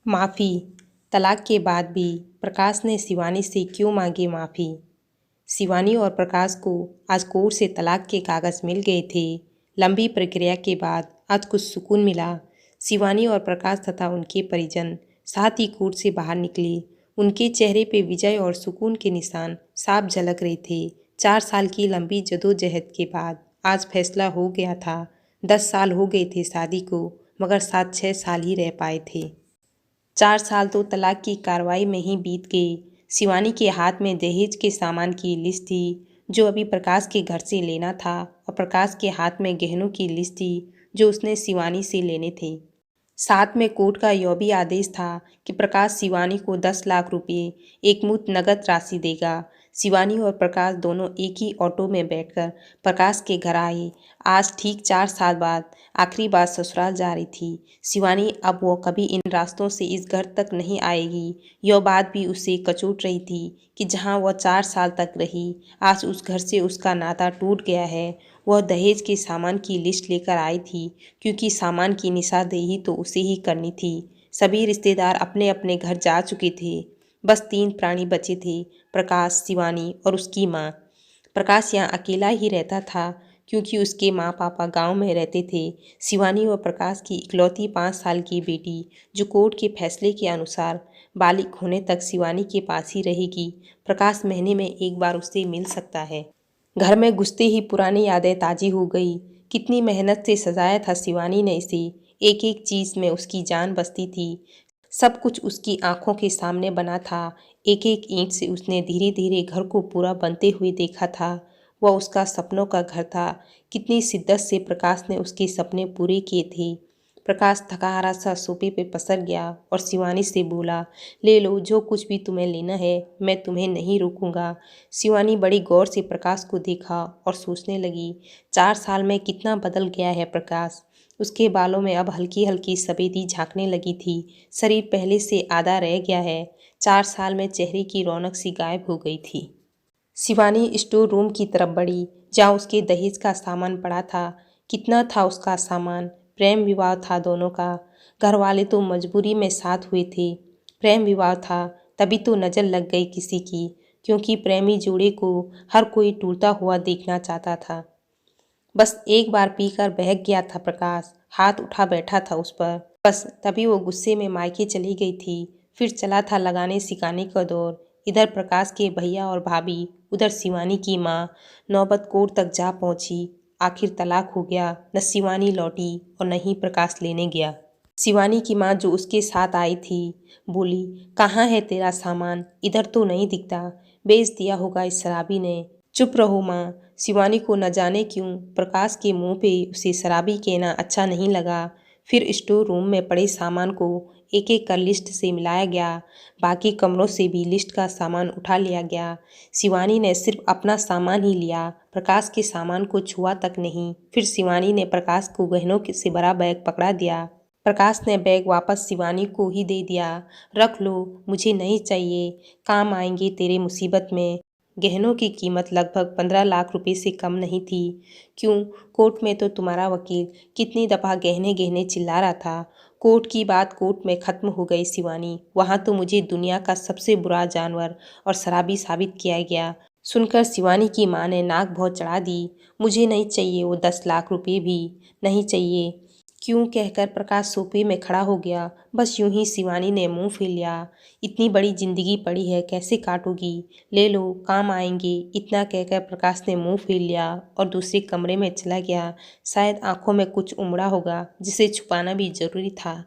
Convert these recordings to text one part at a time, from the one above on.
माफ़ी। तलाक के बाद भी प्रकाश ने शिवानी से क्यों मांगी माफ़ी? शिवानी और प्रकाश को आज कोर्ट से तलाक के कागज़ मिल गए थे। लंबी प्रक्रिया के बाद आज कुछ सुकून मिला। शिवानी और प्रकाश तथा उनके परिजन साथ ही कोर्ट से बाहर निकले। उनके चेहरे पे विजय और सुकून के निशान साफ झलक रहे थे। 4 साल की लंबी जदोजहद के बाद आज फैसला हो गया था। 10 साल हो गए थे शादी को, मगर 7-6 साल ही रह पाए थे। 4 साल तो तलाक की कार्रवाई में ही बीत गए। शिवानी के हाथ में दहेज के सामान की लिस्ट थी जो अभी प्रकाश के घर से लेना था, और प्रकाश के हाथ में गहनों की लिस्ट थी जो उसने शिवानी से लेने थे। साथ में कोर्ट का यह भी आदेश था कि प्रकाश शिवानी को 10 लाख रुपए एकमुश्त नगद राशि देगा। शिवानी और प्रकाश दोनों एक ही ऑटो में बैठकर प्रकाश के घर आए। आज ठीक 4 साल बाद आखिरी बार ससुराल जा रही थी शिवानी। अब वो कभी इन रास्तों से इस घर तक नहीं आएगी। यह बात भी उसे कचोट रही थी कि जहां वह 4 साल तक रही, आज उस घर से उसका नाता टूट गया है। वह दहेज के सामान की लिस्ट लेकर आई थी क्योंकि सामान की निशानदेही तो उसे ही करनी थी। सभी रिश्तेदार अपने अपने घर जा चुके थे। बस 3 प्राणी बचे थे, प्रकाश, शिवानी और उसकी माँ। प्रकाश यहाँ अकेला ही रहता था क्योंकि उसके माँ पापा गांव में रहते थे। शिवानी और प्रकाश की इकलौती 5 साल की बेटी, जो कोर्ट के फैसले के अनुसार बालिग होने तक शिवानी के पास ही रहेगी। प्रकाश महीने में एक बार उससे मिल सकता है। घर में घुसते ही पुरानी यादें ताज़ी हो गई। कितनी मेहनत से सजाया था शिवानी ने इसे। एक एक चीज़ में उसकी जान बसती थी। सब कुछ उसकी आंखों के सामने बना था। एक एक ईंट से उसने धीरे धीरे घर को पूरा बनते हुए देखा था। वह उसका सपनों का घर था। कितनी शिद्दत से प्रकाश ने उसके सपने पूरे किए थे। प्रकाश थका हारा सा सोफे पे पसर गया और शिवानी से बोला, ले लो जो कुछ भी तुम्हें लेना है, मैं तुम्हें नहीं रोकूंगा। शिवानी बड़ी गौर से प्रकाश को देखा और सोचने लगी, 4 साल में कितना बदल गया है प्रकाश। उसके बालों में अब हल्की हल्की सफेदी झांकने लगी थी। शरीर पहले से आधा रह गया है। 4 साल में चेहरे की रौनक सी गायब हो गई थी। शिवानी स्टोर रूम की तरफ बढ़ी जहाँ उसके दहेज का सामान पड़ा था। कितना था उसका सामान? प्रेम विवाह था दोनों का। घर वाले तो मजबूरी में साथ हुए थे। प्रेम विवाह था, तभी तो नज़र लग गई किसी की, क्योंकि प्रेमी जोड़े को हर कोई टूटता हुआ देखना चाहता था। बस एक बार पीकर बहक गया था प्रकाश, हाथ उठा बैठा था उस पर। बस तभी वो गुस्से में मायके चली गई थी। फिर चला था लगाने सिखाने का दौर। इधर प्रकाश के भैया और भाभी, उधर शिवानी की माँ। नौबत कोर्ट तक जा पहुंची। आखिर तलाक हो गया। न शिवानी लौटी और न ही प्रकाश लेने गया। शिवानी की माँ जो उसके साथ आई थी बोली, कहाँ है तेरा सामान? इधर तो नहीं दिखता, बेच दिया होगा इस शराबी ने। चुप रहो माँ। शिवानी को न जाने क्यों प्रकाश के मुंह पे उसे शराबी कहना अच्छा नहीं लगा। फिर स्टोर रूम में पड़े सामान को एक एक कर लिस्ट से मिलाया गया। बाकी कमरों से भी लिस्ट का सामान उठा लिया गया। शिवानी ने सिर्फ अपना सामान ही लिया, प्रकाश के सामान को छुआ तक नहीं। फिर शिवानी ने प्रकाश को गहनों से भरा बैग पकड़ा दिया। प्रकाश ने बैग वापस शिवानी को ही दे दिया। रख लो, मुझे नहीं चाहिए, काम आएंगे तेरे मुसीबत में। गहनों की कीमत लगभग 15 लाख रुपए से कम नहीं थी। क्यों? कोर्ट में तो तुम्हारा वकील कितनी दफ़ा गहने गहने चिल्ला रहा था। कोर्ट की बात कोर्ट में ख़त्म हो गई शिवानी। वहाँ तो मुझे दुनिया का सबसे बुरा जानवर और शराबी साबित किया गया। सुनकर शिवानी की माँ ने नाक बहुत चढ़ा दी। मुझे नहीं चाहिए वो 10 लाख रुपए भी नहीं चाहिए, क्यों कहकर प्रकाश सोफे में खड़ा हो गया। बस यूं ही शिवानी ने मुंह फेर लिया। इतनी बड़ी जिंदगी पड़ी है, कैसे काटोगी? ले लो, काम आएंगे। इतना कहकर प्रकाश ने मुंह फेर लिया और दूसरे कमरे में चला गया। शायद आंखों में कुछ उमड़ा होगा जिसे छुपाना भी जरूरी था।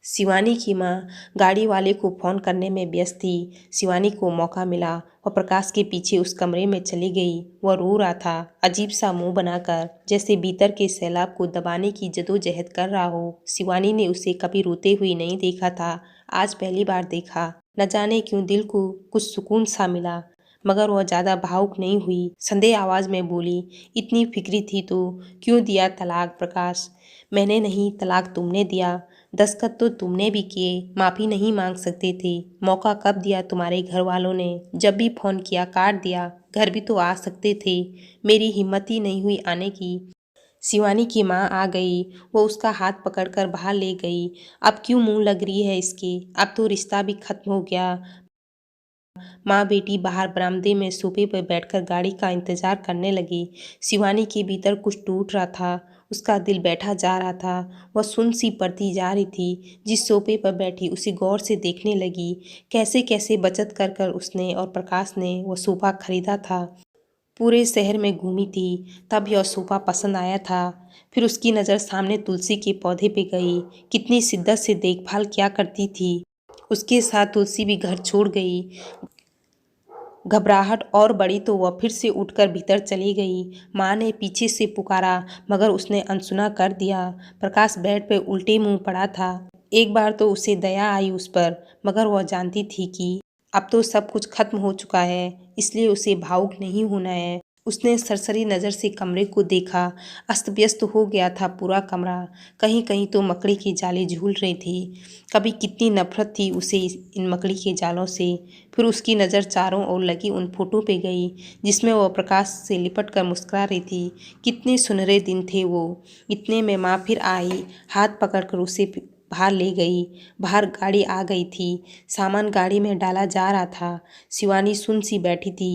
शिवानी की माँ गाड़ी वाले को फ़ोन करने में व्यस्त थी। शिवानी को मौका मिला और प्रकाश के पीछे उस कमरे में चली गई। वह रो रहा था, अजीब सा मुंह बनाकर, जैसे भीतर के सैलाब को दबाने की जदोजहद कर रहा हो। शिवानी ने उसे कभी रोते हुए नहीं देखा था, आज पहली बार देखा। न जाने क्यों दिल को कुछ सुकून सा मिला, मगर वह ज़्यादा भावुक नहीं हुई। संदेह आवाज़ में बोली, इतनी फिक्री थी तो क्यों दिया तलाक प्रकाश? मैंने नहीं, तलाक तुमने दिया। दस्तखत तो तुमने भी किए, माफ़ी नहीं मांग सकते थे। मौका कब दिया तुम्हारे घर वालों ने? जब भी फ़ोन किया काट दिया। घर भी तो आ सकते थे, मेरी हिम्मत ही नहीं हुई आने की। शिवानी की माँ आ गई। वो उसका हाथ पकड़कर बाहर ले गई। अब क्यों मुंह लग रही है इसकी? अब तो रिश्ता भी खत्म हो गया। माँ बेटी बाहर बरामदे में सोफे पर बैठकर गाड़ी का इंतजार करने लगी। शिवानी के भीतर कुछ टूट रहा था। उसका दिल बैठा जा रहा था। वह सुन्न सी पड़ती जा रही थी। जिस सोफे पर बैठी उसे गौर से देखने लगी। कैसे कैसे बचत कर कर उसने और प्रकाश ने वह सोफा खरीदा था। पूरे शहर में घूमी थी, तब यह सोफा पसंद आया था। फिर उसकी नज़र सामने तुलसी के पौधे पे गई। कितनी शिद्दत से देखभाल किया करती थी। उसके साथ तुलसी भी घर छोड़ गई। घबराहट और बढ़ी तो वह फिर से उठकर भीतर चली गई। माँ ने पीछे से पुकारा, मगर उसने अनसुना कर दिया। प्रकाश बेड पे उल्टे मुंह पड़ा था। एक बार तो उसे दया आई उस पर, मगर वह जानती थी कि अब तो सब कुछ खत्म हो चुका है, इसलिए उसे भावुक नहीं होना है। उसने सरसरी नज़र से कमरे को देखा। अस्त व्यस्त हो गया था पूरा कमरा। कहीं कहीं तो मकड़ी की जाली झूल रही थी। कभी कितनी नफरत थी उसे इन मकड़ी के जालों से। फिर उसकी नज़र चारों ओर लगी उन फोटो पे गई, जिसमें वह प्रकाश से लिपट कर मुस्कुरा रही थी। कितने सुनहरे दिन थे वो। इतने में माँ फिर आई। हाथ पकड़कर उसे बाहर ले गई। बाहर गाड़ी आ गई थी। सामान गाड़ी में डाला जा रहा था। शिवानी सुन सी बैठी थी।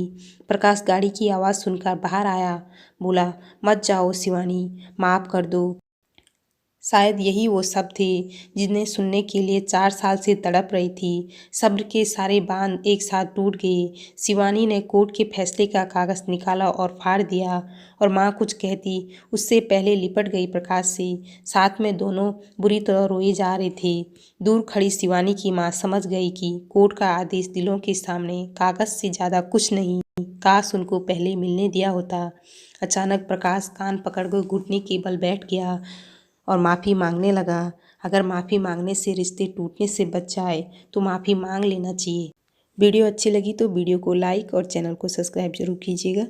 प्रकाश गाड़ी की आवाज़ सुनकर बाहर आया। बोला, मत जाओ शिवानी, माफ़ कर दो। शायद यही वो सब थे जिन्हें सुनने के लिए 4 साल से तड़प रही थी। सब्र के सारे बांध एक साथ टूट गए। शिवानी ने कोर्ट के फैसले का कागज़ निकाला और फाड़ दिया। और माँ कुछ कहती उससे पहले लिपट गई प्रकाश से। साथ में दोनों बुरी तरह रोए जा रहे थे। दूर खड़ी शिवानी की माँ समझ गई कि कोर्ट का आदेश दिलों के सामने कागज़ से ज़्यादा कुछ नहीं। काश उनको पहले मिलने दिया होता। अचानक प्रकाश कान पकड़कर घुटने के बल बैठ गया और माफ़ी मांगने लगा। अगर माफ़ी मांगने से रिश्ते टूटने से बच जाए तो माफ़ी मांग लेना चाहिए। वीडियो अच्छी लगी तो वीडियो को लाइक और चैनल को सब्सक्राइब जरूर कीजिएगा।